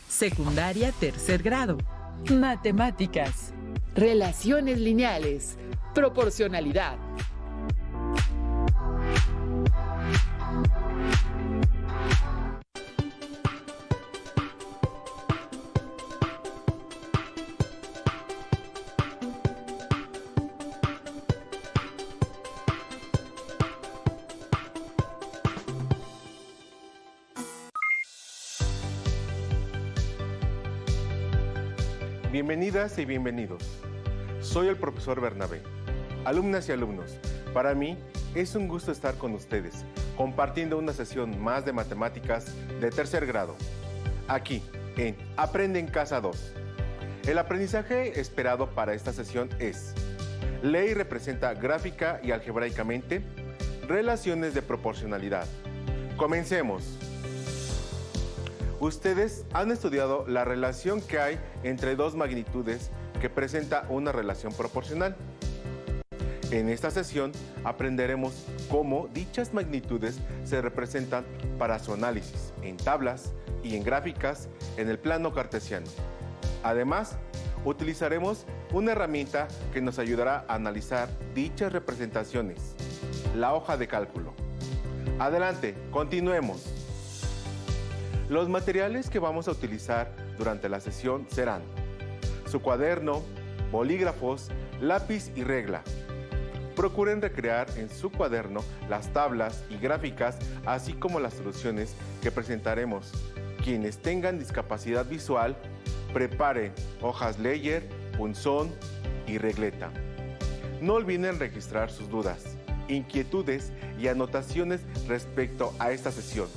Secundaria, tercer grado. Matemáticas. Relaciones lineales. Proporcionalidad. Bienvenidas y bienvenidos. Soy el profesor Bernabé. Alumnas y alumnos, para mí es un gusto estar con ustedes, compartiendo una sesión más de matemáticas de tercer grado. Aquí, en Aprende en Casa 2. El aprendizaje esperado para esta sesión es: lee y representa gráfica y algebraicamente relaciones de proporcionalidad. Comencemos. Ustedes han estudiado la relación que hay entre dos magnitudes que presenta una relación proporcional. En esta sesión aprenderemos cómo dichas magnitudes se representan para su análisis en tablas y en gráficas en el plano cartesiano. Además, utilizaremos una herramienta que nos ayudará a analizar dichas representaciones, la hoja de cálculo. Adelante, continuemos. Los materiales que vamos a utilizar durante la sesión serán su cuaderno, bolígrafos, lápiz y regla. Procuren recrear en su cuaderno las tablas y gráficas, así como las soluciones que presentaremos. Quienes tengan discapacidad visual, preparen hojas Leyer, punzón y regleta. No olviden registrar sus dudas, inquietudes y anotaciones respecto a esta sesión.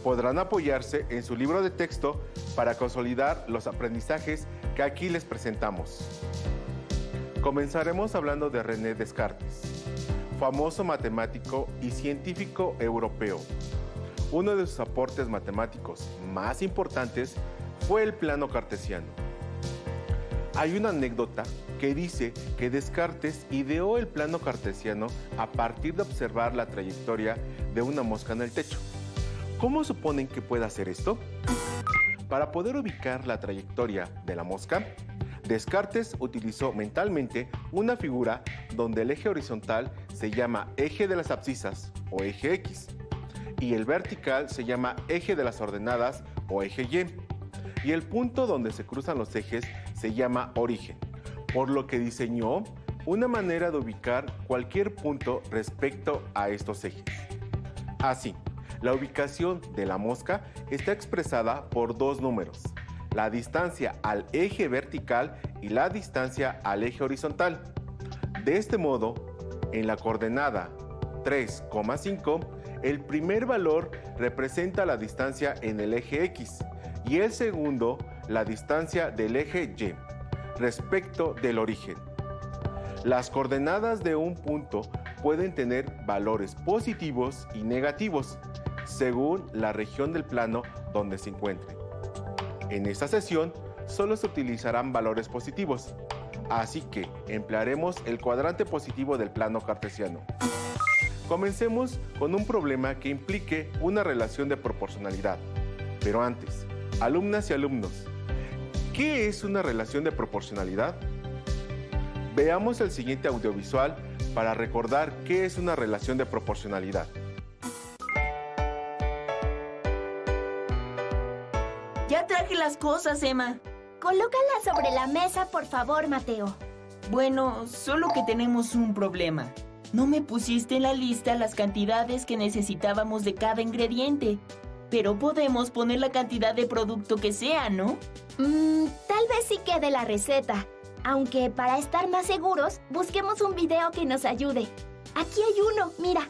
Podrán apoyarse en su libro de texto para consolidar los aprendizajes que aquí les presentamos. Comenzaremos hablando de René Descartes, famoso matemático y científico europeo. Uno de sus aportes matemáticos más importantes fue el plano cartesiano. Hay una anécdota que dice que Descartes ideó el plano cartesiano a partir de observar la trayectoria de una mosca en el techo. ¿Cómo suponen que puede hacer esto? Para poder ubicar la trayectoria de la mosca, Descartes utilizó mentalmente una figura donde el eje horizontal se llama eje de las abscisas o eje X y el vertical se llama eje de las ordenadas o eje Y el punto donde se cruzan los ejes se llama origen, por lo que diseñó una manera de ubicar cualquier punto respecto a estos ejes. Así, la ubicación de la mosca está expresada por dos números: la distancia al eje vertical y la distancia al eje horizontal. De este modo, en la coordenada 3,5, el primer valor representa la distancia en el eje X y el segundo la distancia del eje Y respecto del origen. Las coordenadas de un punto pueden tener valores positivos y negativos según la región del plano donde se encuentren. En esta sesión solo se utilizarán valores positivos, así que emplearemos el cuadrante positivo del plano cartesiano. Comencemos con un problema que implique una relación de proporcionalidad. Pero antes, alumnas y alumnos, ¿qué es una relación de proporcionalidad? Veamos el siguiente audiovisual para recordar qué es una relación de proporcionalidad. Ya traje las cosas, Emma. Colócalas sobre la mesa, por favor, Mateo. Bueno, solo que tenemos un problema. No me pusiste en la lista las cantidades que necesitábamos de cada ingrediente. Pero podemos poner la cantidad de producto que sea, ¿no? Tal vez sí quede la receta. Aunque para estar más seguros, busquemos un video que nos ayude. Aquí hay uno, mira.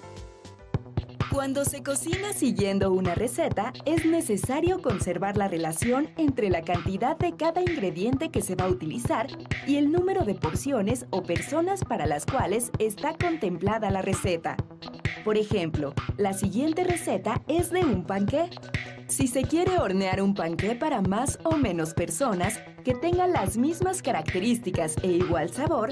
Cuando se cocina siguiendo una receta, es necesario conservar la relación entre la cantidad de cada ingrediente que se va a utilizar y el número de porciones o personas para las cuales está contemplada la receta. Por ejemplo, la siguiente receta es de un panqué. Si se quiere hornear un panqué para más o menos personas que tengan las mismas características e igual sabor,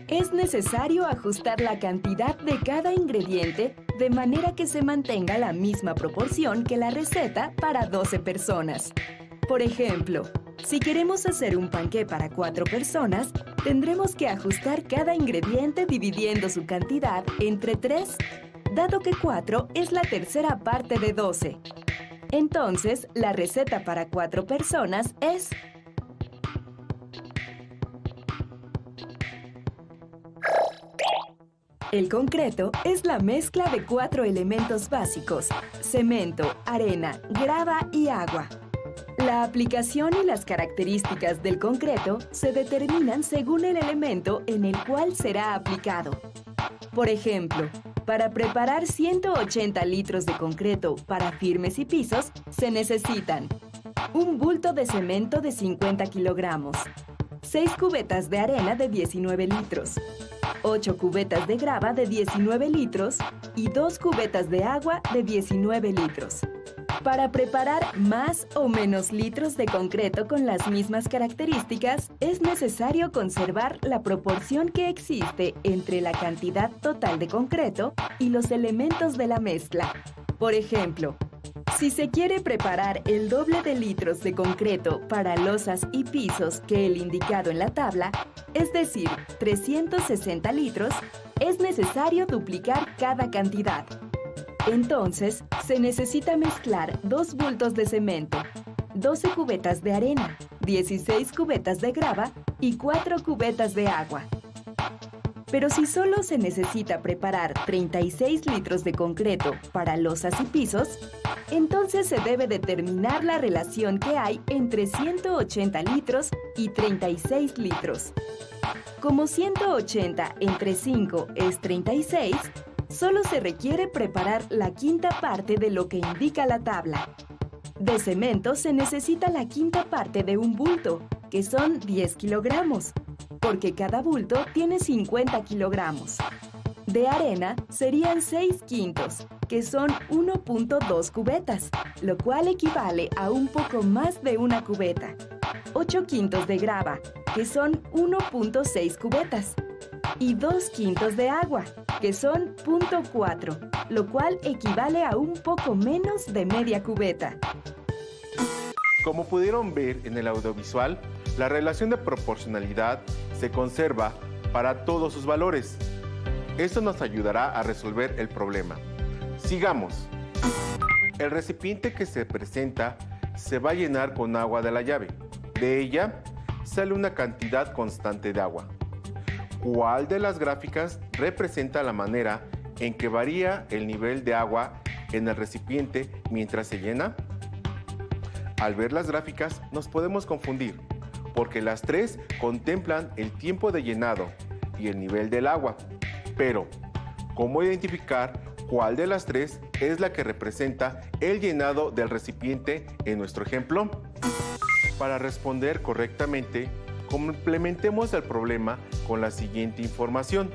Es necesario ajustar la cantidad de cada ingrediente de manera que se mantenga la misma proporción que la receta para 12 personas. Por ejemplo, si queremos hacer un panqué para 4 personas, tendremos que ajustar cada ingrediente dividiendo su cantidad entre 3, dado que 4 es la tercera parte de 12. Entonces, la receta para 4 personas es... El concreto es la mezcla de 4 elementos básicos: cemento, arena, grava y agua. La aplicación y las características del concreto se determinan según el elemento en el cual será aplicado. Por ejemplo, para preparar 180 litros de concreto para firmes y pisos, se necesitan un bulto de cemento de 50 kilogramos, 6 cubetas de arena de 19 litros, 8 cubetas de grava de 19 litros y 2 cubetas de agua de 19 litros. Para preparar más o menos litros de concreto con las mismas características, es necesario conservar la proporción que existe entre la cantidad total de concreto y los elementos de la mezcla. Por ejemplo, si se quiere preparar el doble de litros de concreto para losas y pisos que el indicado en la tabla, es decir, 360 litros, es necesario duplicar cada cantidad. Entonces, se necesita mezclar 2 bultos de cemento, 12 cubetas de arena, 16 cubetas de grava y 4 cubetas de agua. Pero si solo se necesita preparar 36 litros de concreto para losas y pisos, entonces se debe determinar la relación que hay entre 180 litros y 36 litros. Como 180 entre 5 es 36, solo se requiere preparar la quinta parte de lo que indica la tabla. De cemento se necesita la quinta parte de un bulto, que son 10 kilogramos, porque cada bulto tiene 50 kilogramos. De arena serían 6 quintos, que son 1.2 cubetas, lo cual equivale a un poco más de una cubeta. 8 quintos de grava, que son 1.6 cubetas. Y 2 quintos de agua, que son 0.4, lo cual equivale a un poco menos de media cubeta. Como pudieron ver en el audiovisual, la relación de proporcionalidad se conserva para todos sus valores. Esto nos ayudará a resolver el problema. Sigamos. El recipiente que se presenta se va a llenar con agua de la llave. De ella sale una cantidad constante de agua. ¿Cuál de las gráficas representa la manera en que varía el nivel de agua en el recipiente mientras se llena? Al ver las gráficas nos podemos confundir, porque las tres contemplan el tiempo de llenado y el nivel del agua. Pero, ¿cómo identificar cuál de las tres es la que representa el llenado del recipiente en nuestro ejemplo? Para responder correctamente, complementemos el problema con la siguiente información.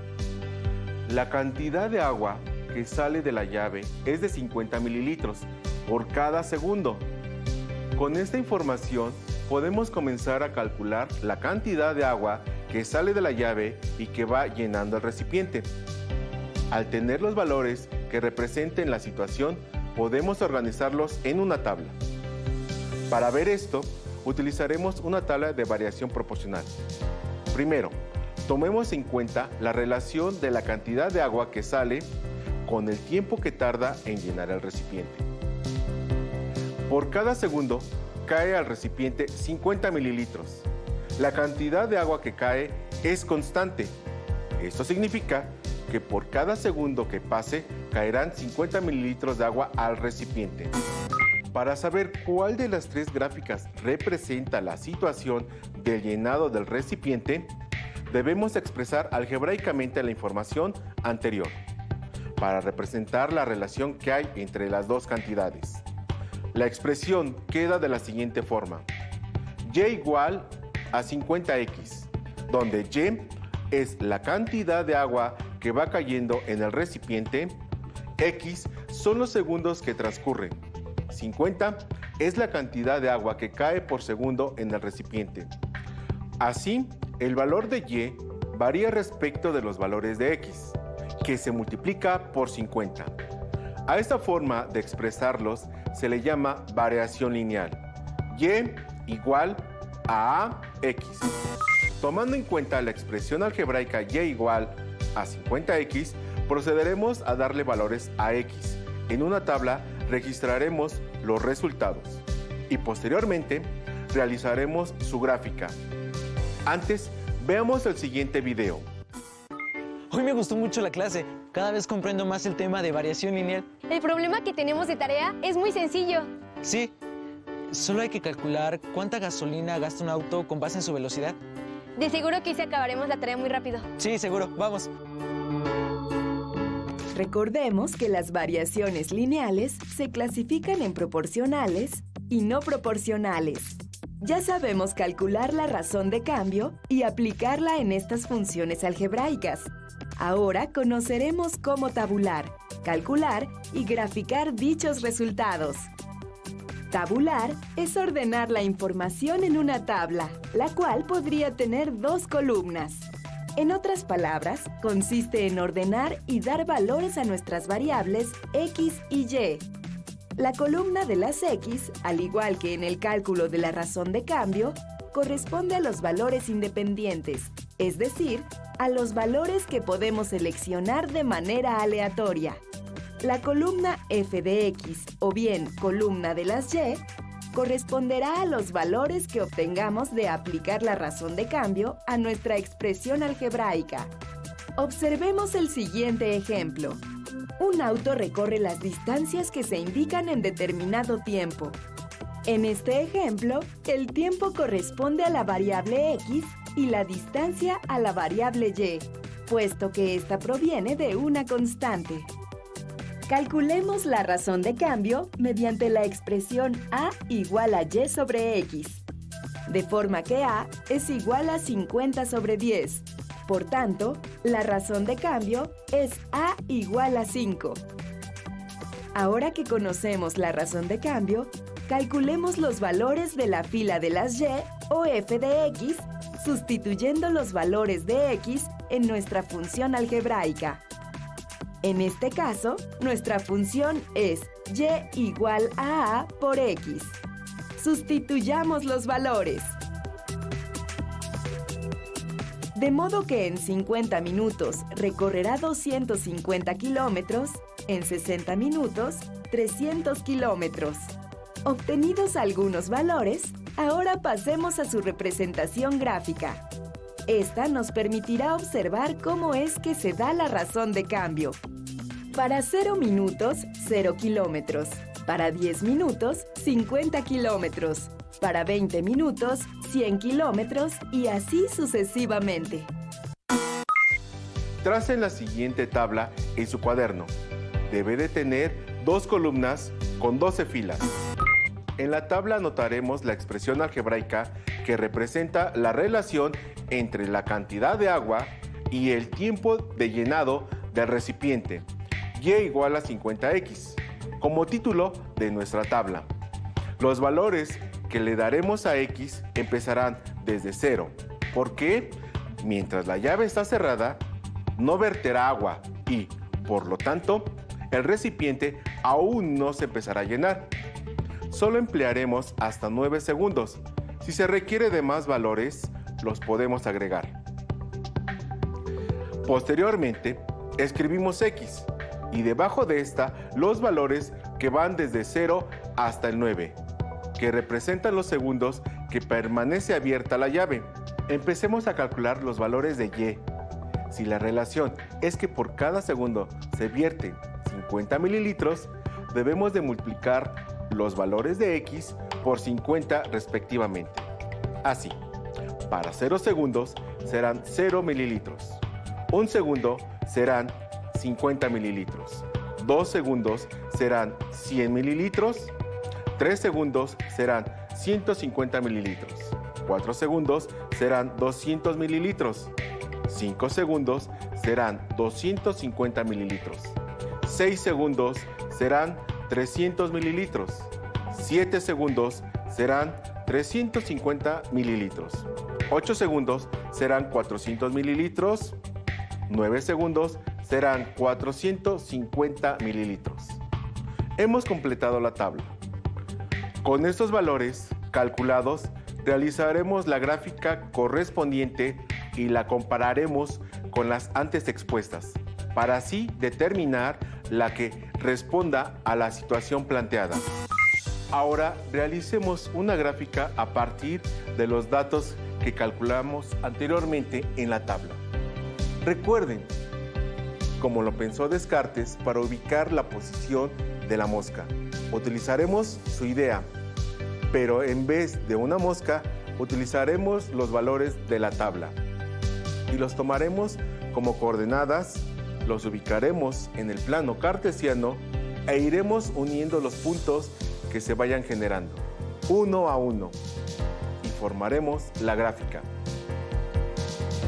La cantidad de agua que sale de la llave es de 50 mililitros por cada segundo. Con esta información podemos comenzar a calcular la cantidad de agua que sale de la llave y que va llenando el recipiente. Al tener los valores que representen la situación, podemos organizarlos en una tabla. Para ver esto, utilizaremos una tabla de variación proporcional. Primero, tomemos en cuenta la relación de la cantidad de agua que sale con el tiempo que tarda en llenar el recipiente. Por cada segundo, cae al recipiente 50 mililitros. La cantidad de agua que cae es constante. Esto significa que por cada segundo que pase, caerán 50 mililitros de agua al recipiente. Para saber cuál de las tres gráficas representa la situación del llenado del recipiente, debemos expresar algebraicamente la información anterior para representar la relación que hay entre las dos cantidades. La expresión queda de la siguiente forma: y igual a 50x, donde y es la cantidad de agua que va cayendo en el recipiente, x son los segundos que transcurren, 50 es la cantidad de agua que cae por segundo en el recipiente. Así, el valor de y varía respecto de los valores de x, que se multiplica por 50. A esta forma de expresarlos se le llama variación lineal. Y igual a x. Tomando en cuenta la expresión algebraica y igual a 50x, procederemos a darle valores a x. En una tabla registraremos los resultados y posteriormente realizaremos su gráfica. Antes, veamos el siguiente video. Hoy me gustó mucho la clase. Cada vez comprendo más el tema de variación lineal. El problema que tenemos de tarea es muy sencillo. Sí, solo hay que calcular cuánta gasolina gasta un auto con base en su velocidad. De seguro que sí acabaremos la tarea muy rápido. Sí, seguro. Vamos. Recordemos que las variaciones lineales se clasifican en proporcionales y no proporcionales. Ya sabemos calcular la razón de cambio y aplicarla en estas funciones algebraicas. Ahora conoceremos cómo tabular, calcular y graficar dichos resultados. Tabular es ordenar la información en una tabla, la cual podría tener 2 columnas. En otras palabras, consiste en ordenar y dar valores a nuestras variables x y y. La columna de las x, al igual que en el cálculo de la razón de cambio, corresponde a los valores independientes, es decir, a los valores que podemos seleccionar de manera aleatoria. La columna f de x, o bien columna de las y, corresponderá a los valores que obtengamos de aplicar la razón de cambio a nuestra expresión algebraica. Observemos el siguiente ejemplo. Un auto recorre las distancias que se indican en determinado tiempo. En este ejemplo, el tiempo corresponde a la variable x y la distancia a la variable y, puesto que ésta proviene de una constante. Calculemos la razón de cambio mediante la expresión a igual a y sobre x, de forma que a es igual a 50 sobre 10. Por tanto, la razón de cambio es a igual a 5. Ahora que conocemos la razón de cambio, calculemos los valores de la fila de las y o f de x, sustituyendo los valores de x en nuestra función algebraica. En este caso, nuestra función es y igual a por x. Sustituyamos los valores. De modo que en 50 minutos recorrerá 250 kilómetros, en 60 minutos 300 kilómetros. Obtenidos algunos valores, ahora pasemos a su representación gráfica. Esta nos permitirá observar cómo es que se da la razón de cambio. Para 0 minutos, 0 kilómetros. Para 10 minutos, 50 kilómetros. Para 20 minutos, 100 kilómetros y así sucesivamente. Tracen la siguiente tabla en su cuaderno. Debe de tener 2 columnas con 12 filas. En la tabla anotaremos la expresión algebraica que representa la relación entre la cantidad de agua y el tiempo de llenado del recipiente, y igual a 50x, como título de nuestra tabla. Los valores que le daremos a x empezarán desde 0, porque mientras la llave está cerrada, no verterá agua y, por lo tanto, el recipiente aún no se empezará a llenar. Solo emplearemos hasta 9 segundos. Si se requiere de más valores, los podemos agregar. Posteriormente, escribimos x y debajo de esta los valores que van desde 0 hasta el 9, que representan los segundos que permanece abierta la llave. Empecemos a calcular los valores de y. Si la relación es que por cada segundo se vierten 50 mililitros, debemos de multiplicar los valores de x por 50 respectivamente. Así, para 0 segundos serán 0 mililitros. 1 segundo serán 50 mililitros. 2 segundos serán 100 mililitros. 3 segundos serán 150 mililitros. 4 segundos serán 200 mililitros. 5 segundos serán 250 mililitros. 6 segundos serán 300 mililitros. 7 segundos serán 350 mililitros. 8 segundos serán 400 mililitros. 9 segundos serán 450 mililitros. Hemos completado la tabla. Con estos valores calculados, realizaremos la gráfica correspondiente y la compararemos con las antes expuestas, para así determinar la que responda a la situación planteada. Ahora realicemos una gráfica a partir de los datos que calculamos anteriormente en la tabla. Recuerden, como lo pensó Descartes para ubicar la posición de la mosca, utilizaremos su idea, pero en vez de una mosca, utilizaremos los valores de la tabla y los tomaremos como coordenadas, los ubicaremos en el plano cartesiano e iremos uniendo los puntos que se vayan generando, uno a uno, y formaremos la gráfica.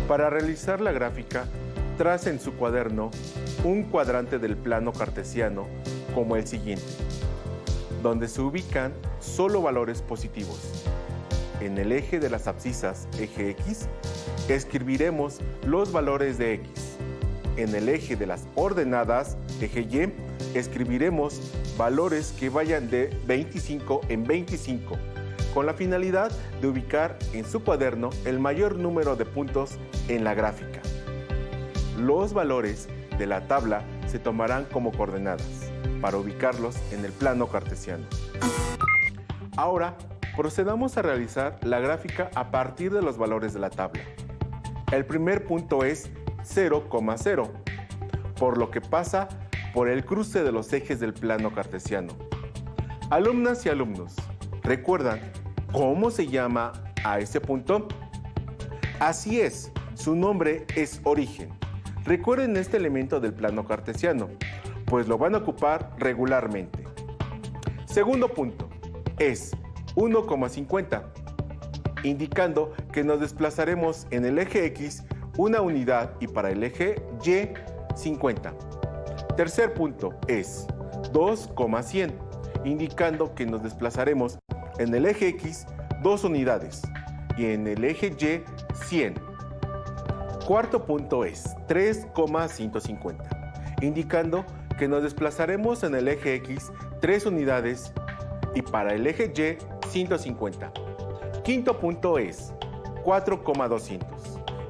Para realizar la gráfica, trace en su cuaderno un cuadrante del plano cartesiano como el siguiente, donde se ubican solo valores positivos. En el eje de las abscisas, eje X, escribiremos los valores de X. En el eje de las ordenadas, eje Y, escribiremos valores que vayan de 25 en 25, con la finalidad de ubicar en su cuaderno el mayor número de puntos en la gráfica. Los valores de la tabla se tomarán como coordenadas para ubicarlos en el plano cartesiano. Ahora, procedamos a realizar la gráfica a partir de los valores de la tabla. El primer punto es 0,0, por lo que pasa por el cruce de los ejes del plano cartesiano. Alumnas y alumnos, ¿recuerdan cómo se llama a ese punto? Así es, su nombre es origen. Recuerden este elemento del plano cartesiano, pues lo van a ocupar regularmente. Segundo punto es 1,50, indicando que nos desplazaremos en el eje X una unidad y para el eje Y 50. Tercer punto es 2,100, indicando que nos desplazaremos en el eje X 2 unidades y en el eje Y 100. Cuarto punto es 3,150, indicando que nos desplazaremos en el eje X 3 unidades y para el eje Y 150. Quinto punto es 4,200,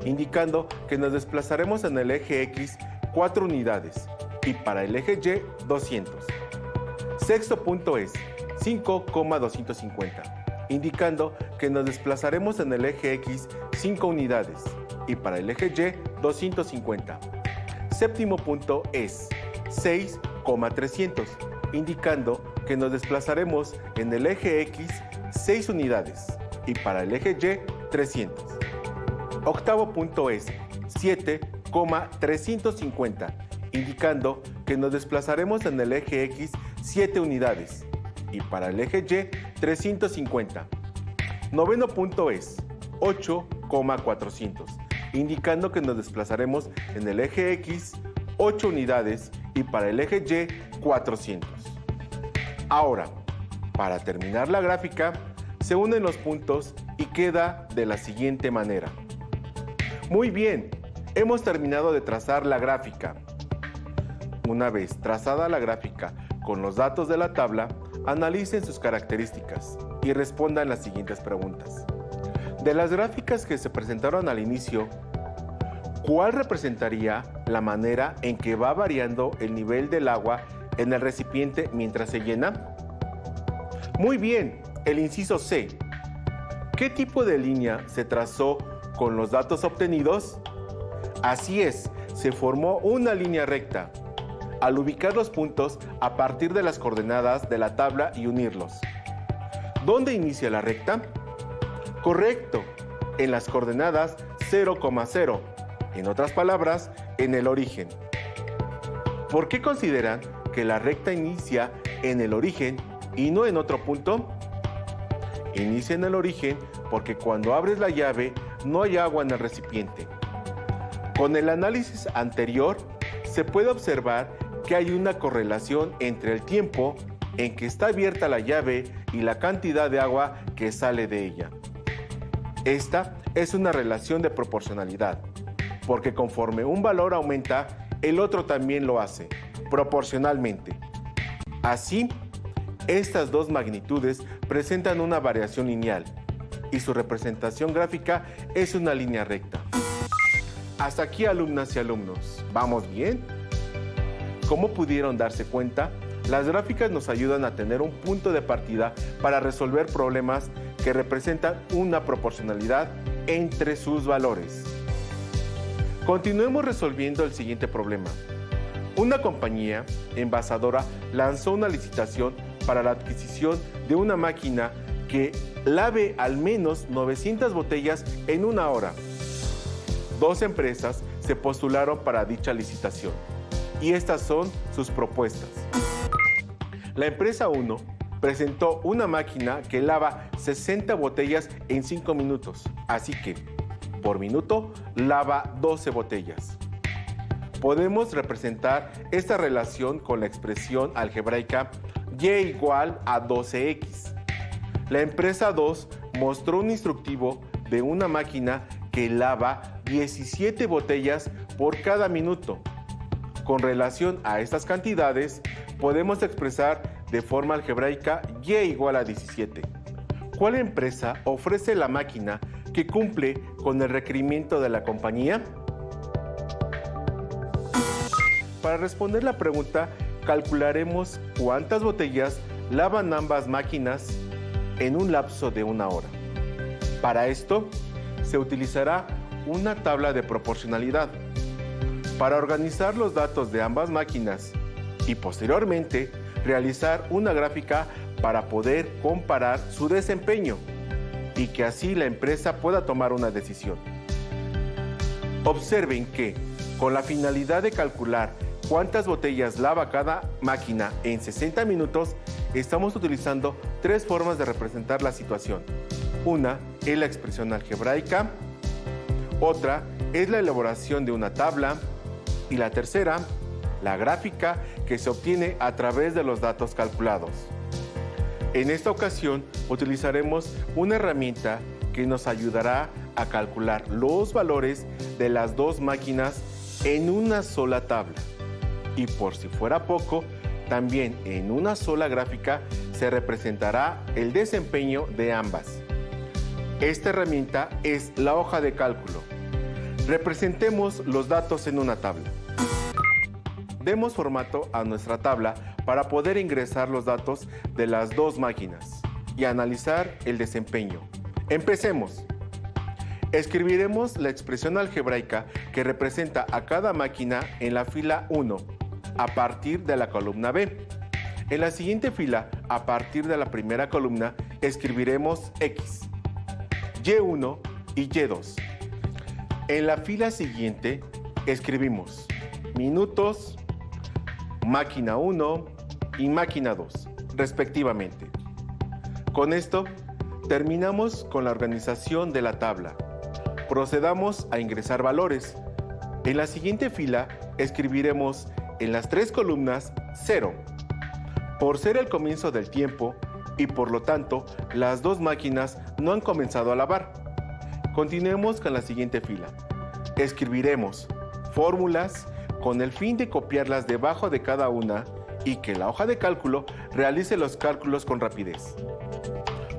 indicando que nos desplazaremos en el eje X 4 unidades y para el eje Y 200. Sexto punto es 5,250, indicando que nos desplazaremos en el eje X 5 unidades y para el eje Y 250. Séptimo punto es 6,300, indicando que nos desplazaremos en el eje X 6 unidades y para el eje Y 300. Octavo punto es 7,350, indicando que nos desplazaremos en el eje X 7 unidades y para el eje Y 350. Noveno punto es 8,400, indicando que nos desplazaremos en el eje X 8 unidades y para el eje Y 400. Ahora, para terminar la gráfica, se unen los puntos y queda de la siguiente manera. Muy bien, hemos terminado de trazar la gráfica. Una vez trazada la gráfica con los datos de la tabla, analicen sus características y respondan las siguientes preguntas. De las gráficas que se presentaron al inicio, ¿cuál representaría la manera en que va variando el nivel del agua en el recipiente mientras se llena? Muy bien, el inciso C. ¿Qué tipo de línea se trazó con los datos obtenidos? Así es, se formó una línea recta al ubicar los puntos a partir de las coordenadas de la tabla y unirlos. ¿Dónde inicia la recta? Correcto, en las coordenadas 0,0, en otras palabras, en el origen. ¿Por qué consideran que la recta inicia en el origen y no en otro punto? Inicia en el origen porque cuando abres la llave no hay agua en el recipiente. Con el análisis anterior se puede observar que hay una correlación entre el tiempo en que está abierta la llave y la cantidad de agua que sale de ella. Esta es una relación de proporcionalidad, porque conforme un valor aumenta, el otro también lo hace, proporcionalmente. Así, estas dos magnitudes presentan una variación lineal y su representación gráfica es una línea recta. Hasta aquí, alumnas y alumnos, ¿vamos bien? Como pudieron darse cuenta, las gráficas nos ayudan a tener un punto de partida para resolver problemas que representan una proporcionalidad entre sus valores. Continuemos resolviendo el siguiente problema. Una compañía envasadora lanzó una licitación para la adquisición de una máquina que lave al menos 900 botellas en una hora. Dos empresas se postularon para dicha licitación y estas son sus propuestas. La empresa 1 presentó una máquina que lava 60 botellas en 5 minutos, así que por minuto lava 12 botellas. Podemos representar esta relación con la expresión algebraica y igual a 12x. La empresa 2 mostró un instructivo de una máquina que lava 17 botellas por cada minuto. Con relación a estas cantidades, podemos expresar de forma algebraica y igual a 17. ¿Cuál empresa ofrece la máquina que cumple con el requerimiento de la compañía? Para responder la pregunta, calcularemos cuántas botellas lavan ambas máquinas en un lapso de una hora. Para esto, se utilizará una tabla de proporcionalidad. Para organizar los datos de ambas máquinas y posteriormente realizar una gráfica para poder comparar su desempeño y que así la empresa pueda tomar una decisión. Observen que, con la finalidad de calcular cuántas botellas lava cada máquina en 60 minutos, estamos utilizando tres formas de representar la situación. Una es la expresión algebraica, otra es la elaboración de una tabla y la tercera, la gráfica que se obtiene a través de los datos calculados. En esta ocasión utilizaremos una herramienta que nos ayudará a calcular los valores de las dos máquinas en una sola tabla. Y por si fuera poco, también en una sola gráfica se representará el desempeño de ambas. Esta herramienta es la hoja de cálculo. Representemos los datos en una tabla. Demos formato a nuestra tabla para poder ingresar los datos de las dos máquinas y analizar el desempeño. Empecemos. Escribiremos la expresión algebraica que representa a cada máquina en la fila 1 a partir de la columna B. En la siguiente fila, a partir de la primera columna, escribiremos X, Y1 y Y2. En la fila siguiente, escribimos minutos, máquina 1 y máquina 2, respectivamente. Con esto, terminamos con la organización de la tabla. Procedamos a ingresar valores. En la siguiente fila, escribiremos en las tres columnas 0, por ser el comienzo del tiempo y por lo tanto, las dos máquinas no han comenzado a lavar. Continuemos con la siguiente fila. Escribiremos fórmulas con el fin de copiarlas debajo de cada una y que la hoja de cálculo realice los cálculos con rapidez.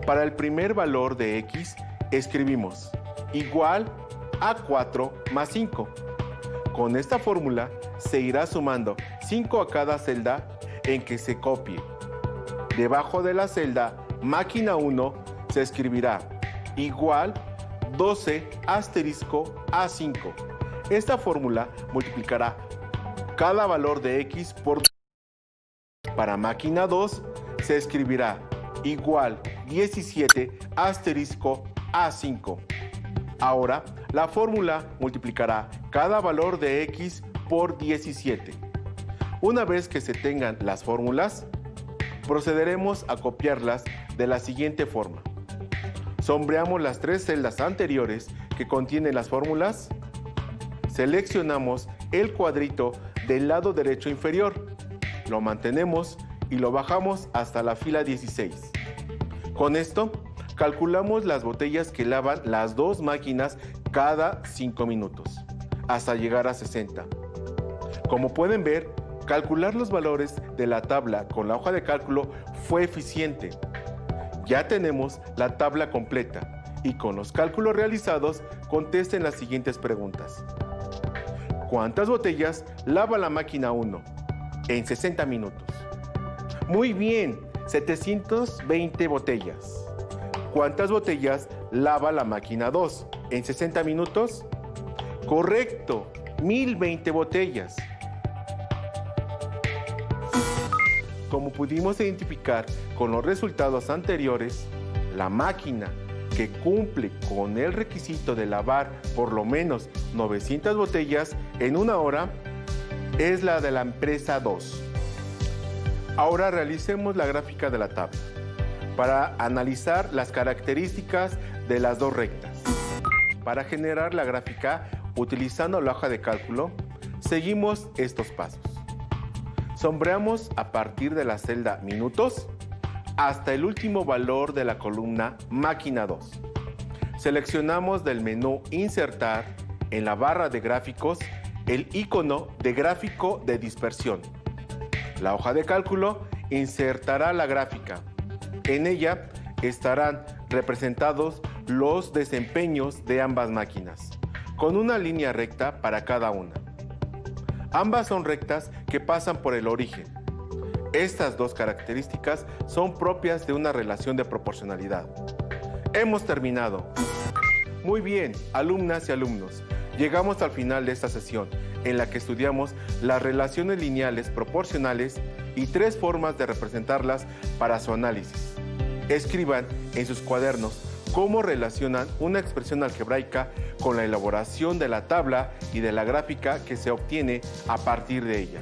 Para el primer valor de X, escribimos igual a 4 más 5. Con esta fórmula se irá sumando 5 a cada celda en que se copie. Debajo de la celda máquina 1 se escribirá igual 12 asterisco A5. Esta fórmula multiplicará cada valor de X por 2. Para máquina 2 se escribirá igual 17 asterisco A5. Ahora, la fórmula multiplicará cada valor de X por 17. Una vez que se tengan las fórmulas, procederemos a copiarlas de la siguiente forma. Sombreamos las tres celdas anteriores que contienen las fórmulas. Seleccionamos el cuadrito del lado derecho inferior. Lo mantenemos y lo bajamos hasta la fila 16. Con esto, calculamos las botellas que lavan las dos máquinas cada 5 minutos, hasta llegar a 60. Como pueden ver, calcular los valores de la tabla con la hoja de cálculo fue eficiente. Ya tenemos la tabla completa y con los cálculos realizados contesten las siguientes preguntas. ¿Cuántas botellas lava la máquina 1 en 60 minutos? Muy bien, 720 botellas. ¿Cuántas botellas lava la máquina 2 en 60 minutos? Correcto, 1020 botellas. Como pudimos identificar con los resultados anteriores, la máquina que cumple con el requisito de lavar por lo menos 900 botellas en una hora es la de la empresa 2. Ahora realicemos la gráfica de la tabla para analizar las características de las dos rectas. Para generar la gráfica utilizando la hoja de cálculo, seguimos estos pasos. Sombreamos a partir de la celda minutos hasta el último valor de la columna máquina 2. Seleccionamos del menú Insertar en la barra de gráficos el icono de gráfico de dispersión. La hoja de cálculo insertará la gráfica. En ella estarán representados los desempeños de ambas máquinas, con una línea recta para cada una. Ambas son rectas que pasan por el origen. Estas dos características son propias de una relación de proporcionalidad. Hemos terminado. Muy bien, alumnas y alumnos, llegamos al final de esta sesión, en la que estudiamos las relaciones lineales proporcionales y 3 formas de representarlas para su análisis. Escriban en sus cuadernos cómo relacionan una expresión algebraica con la elaboración de la tabla y de la gráfica que se obtiene a partir de ella.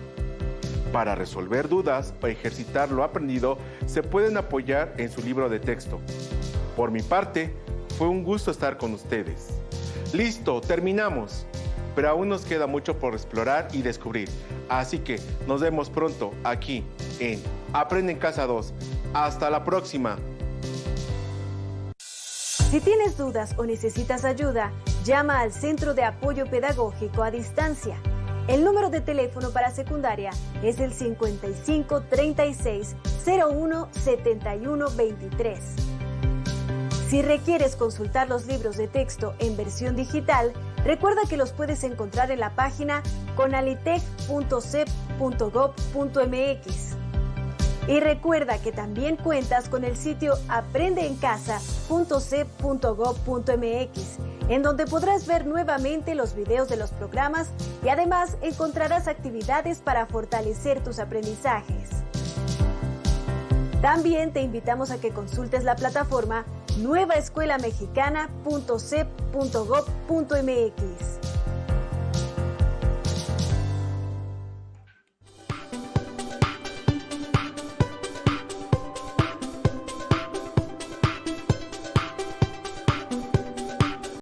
Para resolver dudas o ejercitar lo aprendido, se pueden apoyar en su libro de texto. Por mi parte, fue un gusto estar con ustedes. ¡Listo! ¡Terminamos! Pero aún nos queda mucho por explorar y descubrir. Así que nos vemos pronto aquí en Aprende en Casa 2. ¡Hasta la próxima! Si tienes dudas o necesitas ayuda, llama al Centro de Apoyo Pedagógico a Distancia. El número de teléfono para secundaria es el 55 36 01 71 23. Si requieres consultar los libros de texto en versión digital, recuerda que los puedes encontrar en la página conalitec.cep.gov.mx. Y recuerda que también cuentas con el sitio aprendeencasa.cep.gov.mx, en donde podrás ver nuevamente los videos de los programas y además encontrarás actividades para fortalecer tus aprendizajes. También te invitamos a que consultes la plataforma nuevaescuelamexicana.cep.gov.mx.